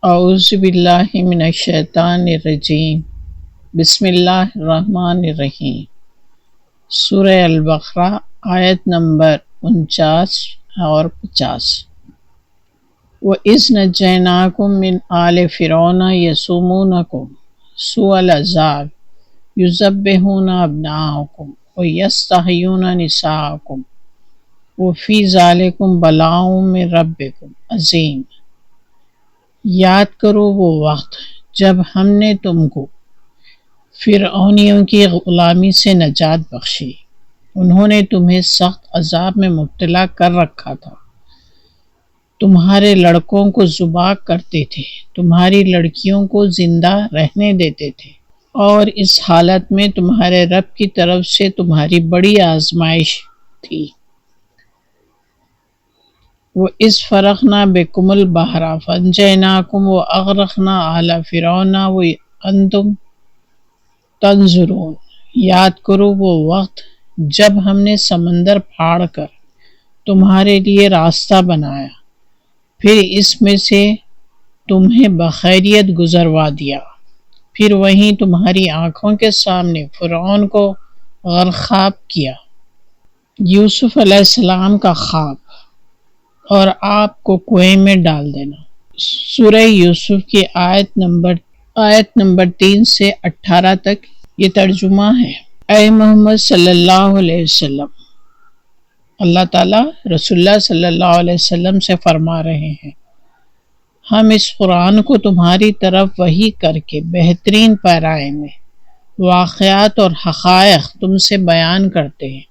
اعوذ باللہ من الشیطان الرجیم بسم اللہ الرحمن الرحیم۔ سورہ البقرہ آیت نمبر 49 اور 50۔ وَإِذْ نَجَّيْنَاكُم مِّنْ آلِ فِرْعَوْنَ يَسُومُونَكُمْ سُوءَ الْعَذَابِ يُذَبِّحُونَ أَبْنَاءَكُمْ وَيَسْتَحْيُونَ نِسَاءَكُمْ وَفِي ذَلِكُمْ بَلَاءٌ مِّن رَبِّكُمْ عظیم۔ یاد کرو وہ وقت جب ہم نے تم کو فرعونیوں کی غلامی سے نجات بخشی، انہوں نے تمہیں سخت عذاب میں مبتلا کر رکھا تھا۔ تمہارے لڑکوں کو ذبح کرتے تھے، تمہاری لڑکیوں کو زندہ رہنے دیتے تھے، اور اس حالت میں تمہارے رب کی طرف سے تمہاری بڑی آزمائش تھی۔ وَإِذْ فَرَقْنَا بِكُمُ الْبَحْرَ فَأَنْجَيْنَاكُمْ وَأَغْرَقْنَا آلَ فِرْعَوْنَ وَأَنْتُمْ تَنْظُرُونَ۔ یاد کرو وہ وقت جب ہم نے سمندر پھاڑ کر تمہارے لیے راستہ بنایا، پھر اس میں سے تمہیں بخیریت گزروا دیا، پھر وہیں تمہاری آنکھوں کے سامنے فرعون کو غرقاب کیا۔ یوسف علیہ السلام کا خواب اور آپ کو کنویں میں ڈال دینا۔ سورہ یوسف کی آیت نمبر 3 سے 18 تک یہ ترجمہ ہے۔ اے محمد صلی اللہ علیہ وسلم، اللہ تعالیٰ رسول اللہ صلی اللہ علیہ وسلم سے فرما رہے ہیں، ہم اس قرآن کو تمہاری طرف وحی کر کے بہترین پیرائے میں واقعات اور حقائق تم سے بیان کرتے ہیں،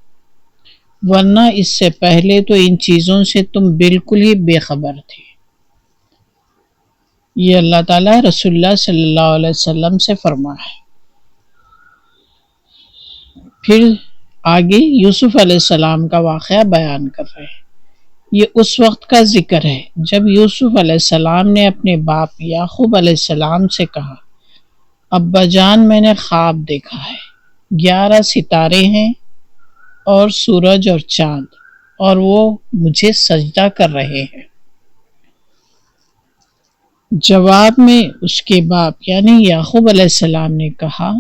ورنہ اس سے پہلے تو ان چیزوں سے تم بالکل ہی بے خبر تھے۔ یہ اللہ تعالیٰ رسول اللہ صلی اللہ علیہ وسلم سے فرمایا ہے۔ پھر آگے یوسف علیہ السلام کا واقعہ بیان کر رہے ہیں۔ یہ اس وقت کا ذکر ہے جب یوسف علیہ السلام نے اپنے باپ یعقوب علیہ السلام سے کہا، ابا جان میں نے خواب دیکھا ہے، 11 ستارے ہیں اور سورج اور چاند، اور وہ مجھے سجدہ کر رہے ہیں۔ جواب میں اس کے باپ یعنی یعقوب علیہ السلام نے کہا،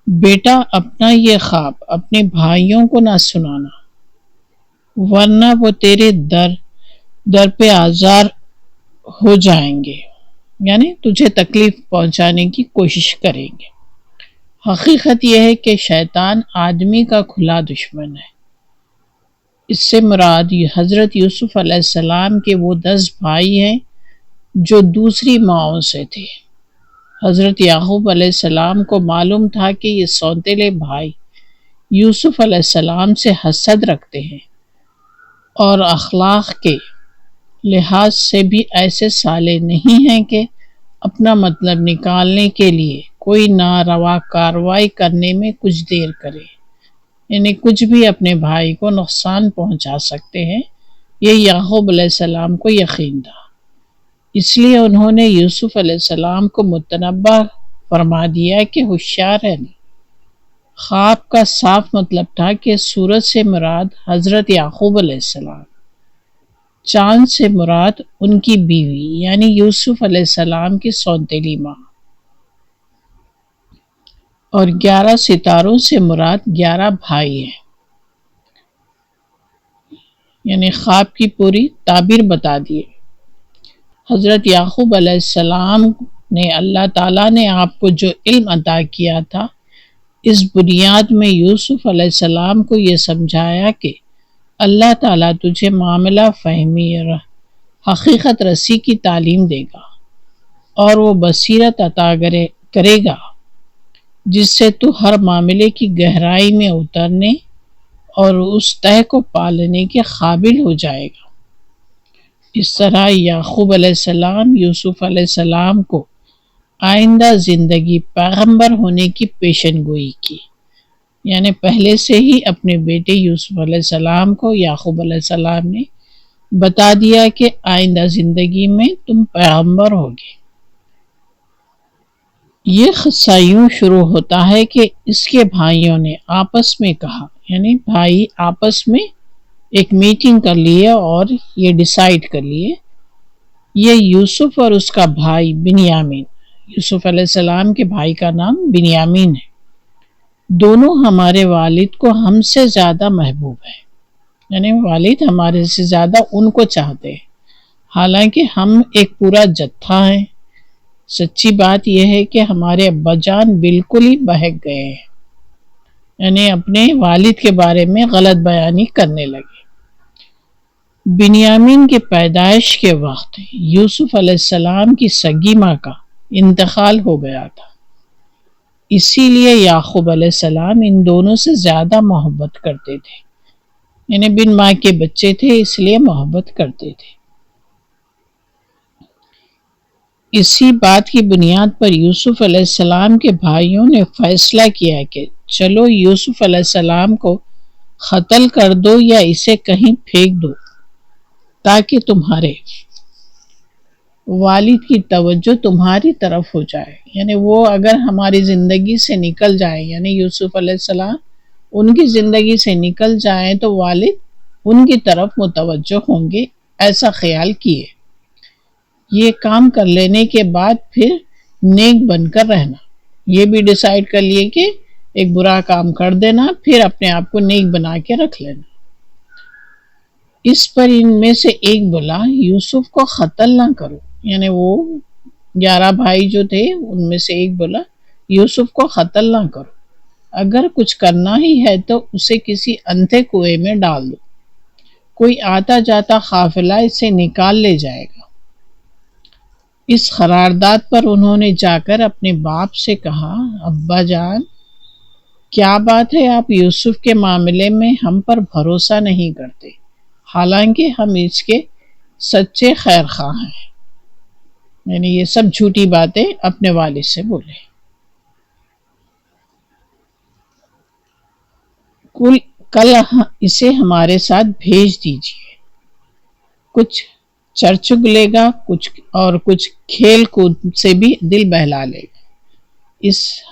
بیٹا اپنا یہ خواب اپنے بھائیوں کو نہ سنانا، ورنہ وہ تیرے در پہ آزار ہو جائیں گے، یعنی تجھے تکلیف پہنچانے کی کوشش کریں گے۔ حقیقت یہ ہے کہ شیطان آدمی کا کھلا دشمن ہے۔ اس سے مراد حضرت یوسف علیہ السلام کے وہ 10 بھائی ہیں جو دوسری ماؤں سے تھے۔ حضرت یعقوب علیہ السلام کو معلوم تھا کہ یہ سوتیلے بھائی یوسف علیہ السلام سے حسد رکھتے ہیں اور اخلاق کے لحاظ سے بھی ایسے صالح نہیں ہیں کہ اپنا مطلب نکالنے کے لیے کوئی ناروا کارروائی کرنے میں کچھ دیر کرے، یعنی کچھ بھی اپنے بھائی کو نقصان پہنچا سکتے ہیں۔ یہ یعقوب علیہ السلام کو یقین تھا، اس لیے انہوں نے یوسف علیہ السلام کو متنبہ فرما دیا کہ ہوشیار رہنا۔ خواب کا صاف مطلب تھا کہ سورج سے مراد حضرت یعقوب علیہ السلام، چاند سے مراد ان کی بیوی یعنی یوسف علیہ السلام کی سوتیلی ماں، اور 11 ستاروں سے مراد 11 بھائی ہیں، یعنی خواب کی پوری تعبیر بتا دیے۔ حضرت یعقوب علیہ السلام نے اللہ تعالیٰ نے آپ کو جو علم عطا کیا تھا، اس بنیاد میں یوسف علیہ السلام کو یہ سمجھایا کہ اللہ تعالیٰ تجھے معاملہ فہمی اور حقیقت رسی کی تعلیم دے گا، اور وہ بصیرت عطا کرے گا جس سے تو ہر معاملے کی گہرائی میں اترنے اور اس تہہ کو پالنے کے قابل ہو جائے گا۔ اس طرح یعقوب علیہ السلام یوسف علیہ السلام کو آئندہ زندگی پیغمبر ہونے کی پیشن گوئی کی، یعنی پہلے سے ہی اپنے بیٹے یوسف علیہ السلام کو یعقوب علیہ السلام نے بتا دیا کہ آئندہ زندگی میں تم پیغمبر ہوگے۔ یہ قصہ یوں شروع ہوتا ہے کہ اس کے بھائیوں نے آپس میں کہا، یعنی بھائی آپس میں ایک میٹنگ کر لیے اور یہ ڈیسائیڈ کر لیے یہ یوسف اور اس کا بھائی بنیامین، یوسف علیہ السلام کے بھائی کا نام بنیامین ہے، دونوں ہمارے والد کو ہم سے زیادہ محبوب ہیں، یعنی والد ہمارے سے زیادہ ان کو چاہتے ہیں، حالانکہ ہم ایک پورا جتھا ہیں۔ سچی بات یہ ہے کہ ہمارے ابا جان بالکل ہی بہک گئے ہیں، یعنی اپنے والد کے بارے میں غلط بیانی کرنے لگے۔ بنیامین کی پیدائش کے وقت یوسف علیہ السلام کی سگی ماں کا انتقال ہو گیا تھا، اسی لیے یعقوب علیہ السلام ان دونوں سے زیادہ محبت کرتے تھے، یعنی بن ماں کے بچے تھے اس لیے محبت کرتے تھے۔ اسی بات کی بنیاد پر یوسف علیہ السلام کے بھائیوں نے فیصلہ کیا کہ چلو یوسف علیہ السلام کو قتل کر دو یا اسے کہیں پھینک دو تاکہ تمہارے والد کی توجہ تمہاری طرف ہو جائے، یعنی وہ اگر ہماری زندگی سے نکل جائے، یعنی یوسف علیہ السلام ان کی زندگی سے نکل جائیں تو والد ان کی طرف متوجہ ہوں گے، ایسا خیال کیے۔ یہ کام کر لینے کے بعد پھر نیک بن کر رہنا، یہ بھی ڈیسائیڈ کر لیے کہ ایک برا کام کر دینا پھر اپنے آپ کو نیک بنا کے رکھ لینا۔ اس پر ان میں سے ایک بولا یوسف کو قتل نہ کرو، یعنی وہ 11 بھائی جو تھے ان میں سے ایک بولا یوسف کو قتل نہ کرو، اگر کچھ کرنا ہی ہے تو اسے کسی اندھے کنویں میں ڈال دو، کوئی آتا جاتا قافلہ اسے نکال لے جائے گا۔ اس قرارداد پر انہوں نے جا کر اپنے باپ سے کہا، ابا جان کیا بات ہے آپ یوسف کے معاملے میں ہم پر بھروسہ نہیں کرتے، حالانکہ ہم اس کے سچے خیر خواہ ہیں، یعنی یہ سب جھوٹی باتیں اپنے والد سے بولے۔ کل اسے ہمارے ساتھ بھیج دیجیے، کچھ چر چگ لے گا اور کچھ کھیل کود سے بھی دل بہلا لے گا،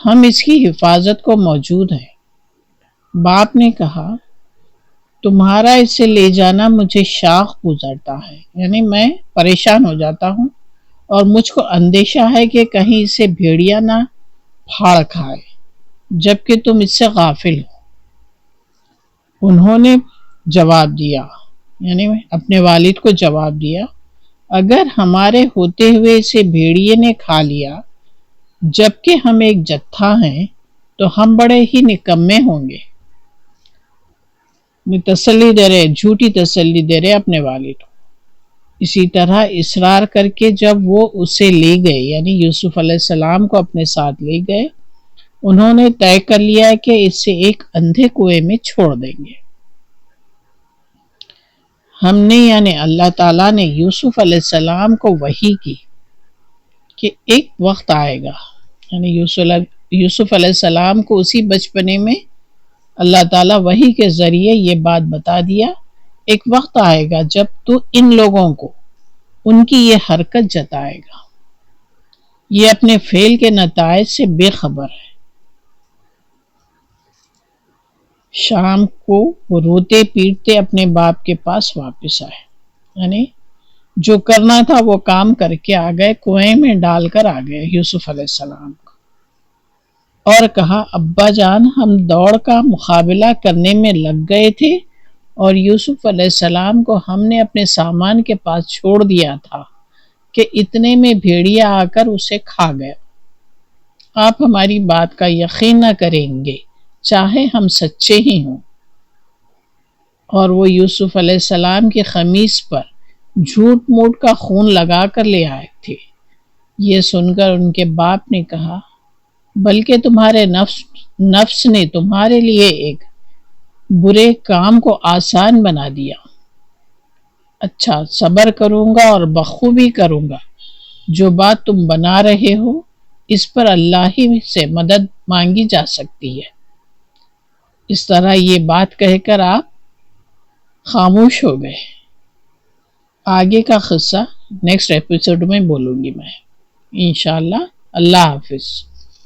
ہم اس کی حفاظت کو موجود ہیں۔ باپ نے کہا، تمہارا اسے لے جانا مجھے شاق گزرتا ہے، یعنی میں پریشان ہو جاتا ہوں اور مجھ کو اندیشہ ہے کہ کہیں اسے بھیڑیا نہ پھاڑ کھائے جبکہ تم اس سے غافل ہو۔ انہوں نے جواب دیا، یعنی اپنے والد کو جواب دیا، اگر ہمارے ہوتے ہوئے اسے بھیڑیے نے کھا لیا جبکہ ہم ایک جتھا ہیں تو ہم بڑے ہی نکمے ہوں گے۔ تسلی دے رہے، جھوٹی تسلی دے رہے اپنے والد کو۔ اسی طرح اصرار کر کے جب وہ اسے لے گئے، یعنی یوسف علیہ السلام کو اپنے ساتھ لے گئے، انہوں نے طے کر لیا کہ اسے ایک اندھے کنویں میں چھوڑ دیں گے۔ ہم نے یعنی اللہ تعالیٰ نے یوسف علیہ السلام کو وحی کی کہ ایک وقت آئے گا، یعنی یوسف علیہ السلام کو اسی بچپنے میں اللہ تعالیٰ وحی کے ذریعے یہ بات بتا دیا، ایک وقت آئے گا جب تو ان لوگوں کو ان کی یہ حرکت جتائے گا، یہ اپنے فعل کے نتائج سے بے خبر ہے۔ شام کو وہ روتے پیٹتے اپنے باپ کے پاس واپس آئے، یعنی جو کرنا تھا وہ کام کر کے آ گئے، کنویں میں ڈال کر آ گئے یوسف علیہ السلام کو، اور کہا، ابا جان ہم دوڑ کا مقابلہ کرنے میں لگ گئے تھے اور یوسف علیہ السلام کو ہم نے اپنے سامان کے پاس چھوڑ دیا تھا کہ اتنے میں بھیڑیا آ کر اسے کھا گیا۔ آپ ہماری بات کا یقین نہ کریں گے چاہے ہم سچے ہی ہوں۔ اور وہ یوسف علیہ السلام کی قمیص پر جھوٹ موٹ کا خون لگا کر لے آئے تھے۔ یہ سن کر ان کے باپ نے کہا، بلکہ تمہارے نفس نے تمہارے لیے ایک برے کام کو آسان بنا دیا۔ اچھا، صبر کروں گا اور بخوبی کروں گا، جو بات تم بنا رہے ہو اس پر اللہ ہی سے مدد مانگی جا سکتی ہے۔ اس طرح یہ بات کہہ کر آپ خاموش ہو گئے۔ آگے کا قصہ نیکسٹ ایپیسوڈ میں بولوں گی میں انشاءاللہ۔ اللہ حافظ۔